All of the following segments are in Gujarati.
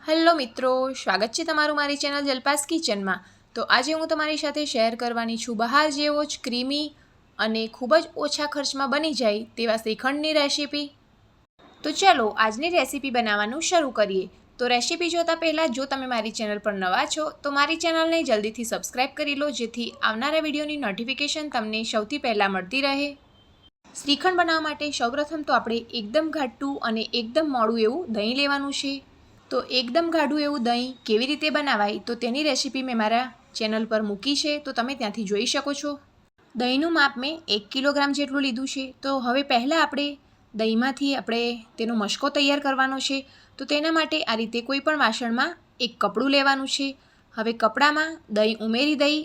હેલો મિત્રો, સ્વાગત છે તમારું મારી ચેનલ જલપાસ કિચનમાં। તો આજે હું તમારી સાથે શેર કરવાની છું બહાર જેવો જ ક્રીમી અને ખૂબ જ ઓછા ખર્ચમાં બની જાય તેવા શ્રીખંડની રેસીપી। તો ચાલો આજની રેસીપી બનાવવાનું શરૂ કરીએ। તો રેસીપી જોતા પહેલાં જો તમે મારી ચેનલ પર નવા છો તો મારી ચેનલને જલ્દીથી સબસ્ક્રાઈબ કરી લો, જેથી આવનારા વિડીયોની નોટિફિકેશન તમને સૌથી પહેલાં મળતી રહે। શ્રીખંડ બનાવવા માટે સૌપ્રથમ તો આપણે એકદમ ઘાટું અને એકદમ મોડું એવું દહીં લેવાનું છે। તો એકદમ ગાઢું એવું દહીં કેવી રીતે બનાવાય તો તેની રેસીપી મેં મારા ચેનલ પર મૂકી છે, તો તમે ત્યાંથી જોઈ શકો છો। દહીંનું માપ મેં 1 કિલોગ્રામ જેટલું લીધું છે। તો હવે પહેલાં આપણે દહીંમાંથી તેનો મસ્કો તૈયાર કરવાનો છે। તો તેના માટે આ રીતે કોઈ પણ વાસણમાં એક કપડું લેવાનું છે। હવે કપડામાં દહીં ઉમેરી દઈ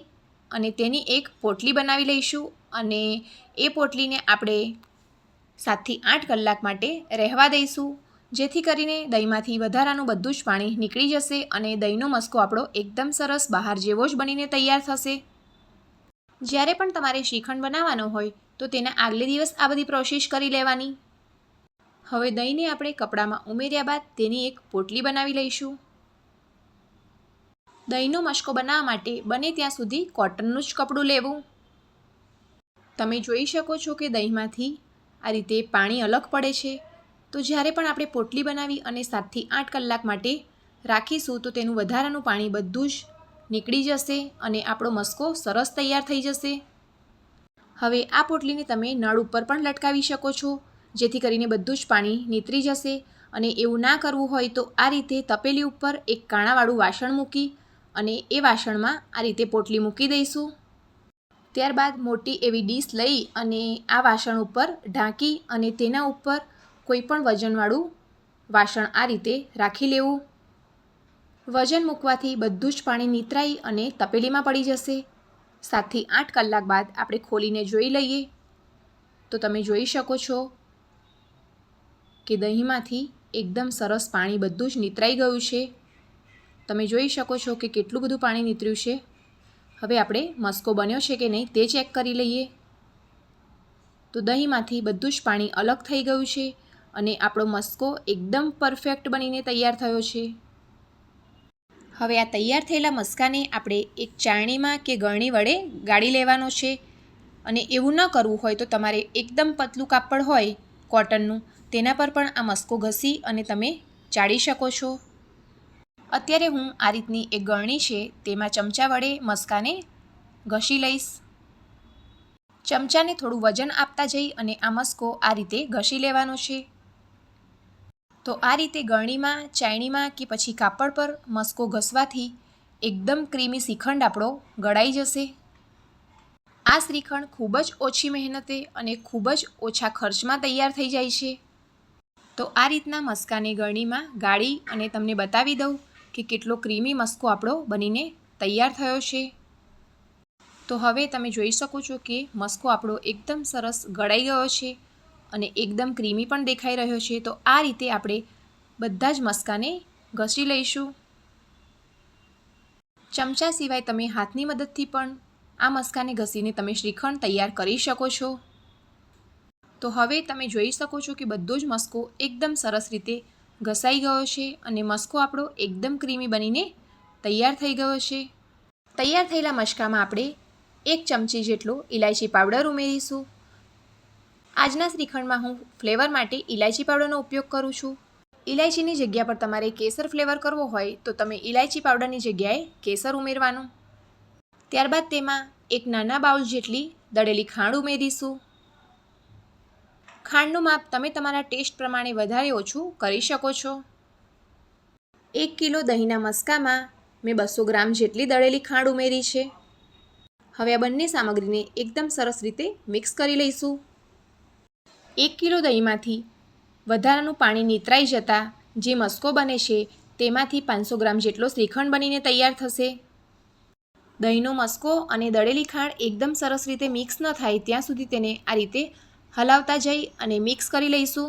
અને તેની એક પોટલી બનાવી લઈશું અને એ પોટલીને આપણે 7 થી 8 કલાક માટે રહેવા દઈશું, જેથી કરીને દહીંમાંથી વધારાનું બધું જ પાણી નીકળી જશે અને દહીંનો મસ્કો આપણો એકદમ સરસ બહાર જેવો જ બનીને તૈયાર થશે। જ્યારે પણ તમારે શ્રીખંડ બનાવવાનો હોય તો તેના આગલે દિવસ આ બધી પ્રોસેસ કરી લેવાની। હવે દહીંને આપણે કપડામાં ઉમેર્યા બાદ તેની એક પોટલી બનાવી લઈશું। દહીંનો મસ્કો બનાવવા માટે બને ત્યાં સુધી કોટનનું જ કપડું લેવું। તમે જોઈ શકો છો કે દહીંમાંથી આ રીતે પાણી અલગ પડે છે। તો જ્યારે પણ આપણે પોટલી બનાવી અને 7 થી 8 કલાક માટે રાખીશું તો તેનું વધારાનું પાણી બધું જ નીકળી જશે અને આપણો મસ્કો સરસ તૈયાર થઈ જશે। હવે આ પોટલીને તમે નળ ઉપર પણ લટકાવી શકો છો, જેથી કરીને બધું જ પાણી નીતરી જશે। અને એવું ના કરવું હોય તો આ રીતે તપેલી ઉપર એક કાણાવાળું વાસણ મૂકી અને એ વાસણમાં આ રીતે પોટલી મૂકી દઈશું। ત્યારબાદ મોટી એવી ડીશ લઈ અને આ વાસણ ઉપર ઢાંકી અને તેના ઉપર કોઈ પણ વજનવાળું વાસણ આ રીતે રાખી લેવું। વજન મૂકવાથી બધું જ પાણી નીતરાઈ અને તપેલીમાં પડી જશે। 7 થી 8 કલાક બાદ આપણે ખોલીને જોઈ લઈએ તો તમે જોઈ શકો છો કે દહીંમાંથી એકદમ સરસ પાણી બધું જ નીતરાઈ ગયું છે। તમે જોઈ શકો છો કે કેટલું બધું પાણી નીતર્યું છે। હવે આપણે મસ્કો બન્યો છે કે નહીં તે ચેક કરી લઈએ। તો દહીંમાંથી બધું જ પાણી અલગ થઈ ગયું છે અને આપણો મસ્કો એકદમ પરફેક્ટ બનીને તૈયાર થયો છે। હવે આ તૈયાર થયેલા મસ્કાને આપણે એક ચાળણીમાં કે ગળણી વડે ગાળી લેવાનો છે। અને એવું ન કરવું હોય તો તમારે એકદમ પતલું કાપડ હોય કોટનનું, તેના પર પણ આ મસ્કો ઘસી અને તમે ચાળી શકો છો। અત્યારે હું આ રીતની એક ગળણી છે તેમાં ચમચા વડે મસ્કાને ઘસી લઈશ। ચમચાને થોડું વજન આપતા જઈ અને આ મસ્કો આ રીતે ઘસી લેવાનો છે। તો આ રીતે ગળણીમાં, ચાળણીમાં કે પછી કાપડ પર મસ્કો ઘસવાથી એકદમ ક્રીમી શ્રીખંડ આપણો ગળાઈ જશે। આ શ્રીખંડ ખૂબ જ ઓછી મહેનતે અને ખૂબ જ ઓછા ખર્ચમાં તૈયાર થઈ જાય છે। તો આ રીતના મસ્કાને ગળણીમાં ગાળી અને તમને બતાવી દઉં કે કેટલો ક્રીમી મસ્કો આપણો બનીને તૈયાર થયો છે। તો હવે તમે જોઈ શકો છો કે મસ્કો આપણો એકદમ સરસ ગળાઈ ગયો છે અને એકદમ ક્રીમી પણ દેખાઈ રહ્યો છે। તો આ રીતે આપણે બધા જ મસ્કાને ઘસી લઈશું। ચમચા સિવાય તમે હાથની મદદથી પણ આ મસ્કાને ઘસીને તમે શ્રીખંડ તૈયાર કરી શકો છો। તો હવે તમે જોઈ શકો છો કે બધો જ મસ્કો એકદમ સરસ રીતે ઘસાઈ ગયો છે અને મસ્કો આપણો એકદમ ક્રીમી બનીને તૈયાર થઈ ગયો છે। તૈયાર થયેલા મસ્કામાં આપણે 1 ચમચી જેટલો ઇલાયચી પાવડર ઉમેરીશું। આજના શ્રીખંડમાં હું ફ્લેવર માટે ઇલાયચી પાવડરનો ઉપયોગ કરું છું। ઇલાયચીની જગ્યા પર તમારે કેસર ફ્લેવર કરવો હોય તો તમે ઇલાયચી પાવડરની જગ્યાએ કેસર ઉમેરવાનું। ત્યારબાદ તેમાં એક નાના બાઉલ જેટલી દળેલી ખાંડ ઉમેરીશું। ખાંડનું માપ તમે તમારા ટેસ્ટ પ્રમાણે વધારે ઓછું કરી શકો છો। 1 કિલો દહીંના મસ્કામાં મેં 200 ગ્રામ જેટલી દળેલી ખાંડ ઉમેરી છે। હવે આ બંને સામગ્રીને એકદમ સરસ રીતે મિક્સ કરી લઈશું। 1 કિલો દહીંમાંથી વધારાનું પાણી નીતરાઈ જતાં જે મસ્કો બને છે તેમાંથી 500 ગ્રામ જેટલો શ્રીખંડ બનીને તૈયાર થશે। દહીંનો મસ્કો અને દળેલી ખાંડ એકદમ સરસ રીતે મિક્સ ન થાય ત્યાં સુધી તેને આ રીતે હલાવતા જઈ અને મિક્સ કરી લઈશું।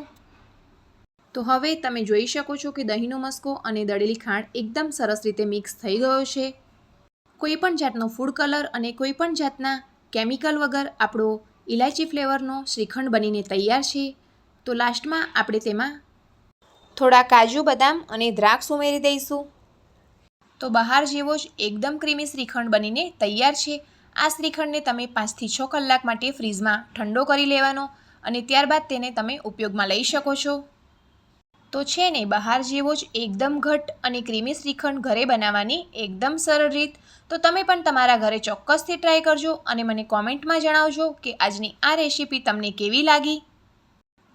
તો હવે તમે જોઈ શકો છો કે દહીંનો મસ્કો અને દળેલી ખાંડ એકદમ સરસ રીતે મિક્સ થઈ ગયો છે। કોઈપણ જાતનો ફૂડ કલર અને કોઈપણ જાતના કેમિકલ વગર આપણો ઇલાયચી ફ્લેવરનો શ્રીખંડ બનીને તૈયાર છે। તો લાસ્ટમાં આપણે તેમાં થોડા કાજુ બદામ અને દ્રાક્ષ ઉમેરી દઈશું. તો બહાર જેવો જ એકદમ ક્રીમી શ્રીખંડ બનીને તૈયાર છે. આ શ્રીખંડને તમે 5 થી 6 કલાક માટે ફ્રીઝમાં ઠંડો કરી લેવાનો અને ત્યારબાદ તેને તમે ઉપયોગમાં લઈ શકો છો. તો છે ને બહાર જેવો જ એકદમ ઘટ્ટ અને ક્રીમી શ્રીખંડ ઘરે બનાવવાની એકદમ સરળ રીત. તો તમે પણ તમારા ઘરે ચોક્કસથી ટ્રાય કરજો અને મને કોમેન્ટમાં જણાવજો કે આજની આ રેસીપી તમને કેવી લાગી.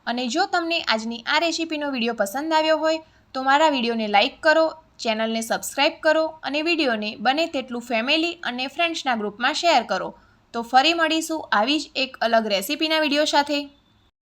અને જો તમને આજની આ રેસીપીનો વિડીયો પસંદ આવ્યો હોય તો મારા વિડીયોને લાઇક કરો, ચેનલને સબસ્ક્રાઈબ કરો અને વિડીયોને બને તેટલું ફેમિલી અને ફ્રેન્ડ્સના ગ્રુપમાં શેર કરો. તો ફરી મળીશું આવી જ એક અલગ રેસીપીના વિડીયો સાથે.